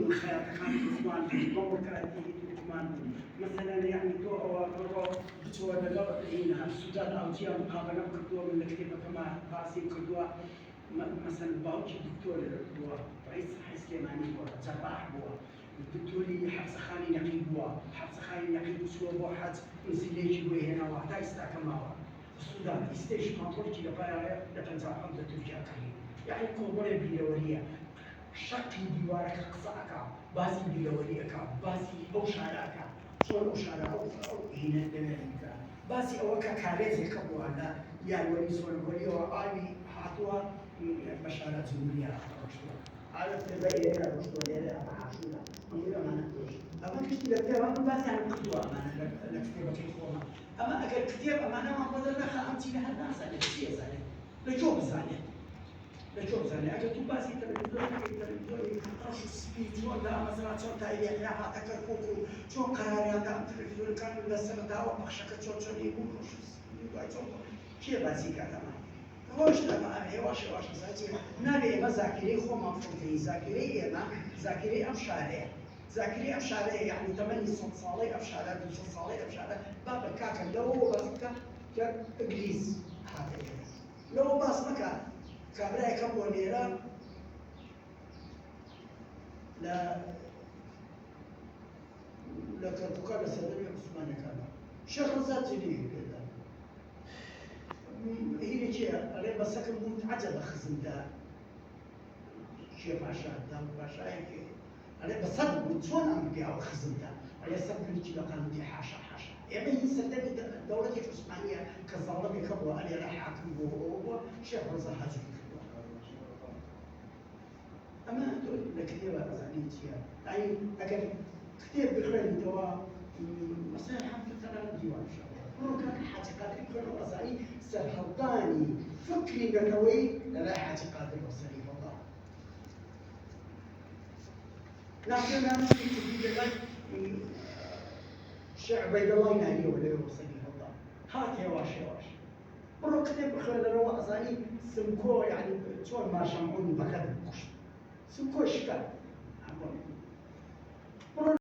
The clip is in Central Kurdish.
من خياطة كان عثمان في ديمقراطية عثمان مثلا يعني تو مرة بتوع هنا السودان أو جهة مقابلة كردوا من الكتابة كما قاسم كردوا مثلا باوكي دكتور هو رئيس صحة سليماني هو جراح هو الدكتور اللي حبس خاني نقيب هو حبس خاني نقيب سوى واحد نزليجي هو هنا واحد يستحكم هو السودان يستيش ما قلت لبايا لتنزع حمزة ترجع كريم يعني كوبري بيلورية شكل ديوارك قصاك باسي بيلوريك باسي أو شارعك شلون أو شارع أو هنا دمريكا باسي أوكا كاريزي كبوانا يعني ولي سون ولي وعالي حاطوها بشارة زمرية على تبين إلى رشد إلى عاشورا أمور ما نقولش أما كشتي لكتاب أما باسي عن قدوة أما لكتاب كيخوما أما أكل كتاب أما أنا ما بدل لها أنتي لها الناس على كتير زاني لجوب زاني لجوب زاني أكل تباسي تلفزيون خطاش السبيت ولا مثلا شو تايلي يا هذا كوكو شو قرار هذا التلفزيون كان من السنة دا وبخشك شو يقول شو كيف باسي كذا واش لا واش زاتي نبي ما ذاكري خو ما فهمتي ذاكري ما ذاكري ام شارع ذاكري ام شارع يعني 8 صالي ام شارع 2 صالي ام شارع باب كاكا لو بس انجليز هذا لو بس مكان كابراي كابونيرا لا لا كرتوكا سيدنا عثمان كان شيخ ذاتي ليه كذا هي شيء أنا بس أكون متعجب خزنتها شيء باشا دام باشا هيك أنا بصدق شلون أنا بيعو خزنتها أنا صدق اللي كذا كانوا دي حاشا يعني يسلم دولة العثمانية كظلم يكبوا أنا راح حاكم هو شيخ رزق حاجة أما تقول لكثير زعليتيا يعني أكل كثير بخير دوا مثلا حمد ترى ديوان شو كان حاجقات كل وصاري سرحضاني فكري بنوي لا حاجقات وصاري والله لكن أنا في الجبل شعب بيد الله ينادي ولا وصاري والله هات يا واش برو كتب خير الروا أصاني سمكو يعني شلون ما شمعوني بخد سمكو شكا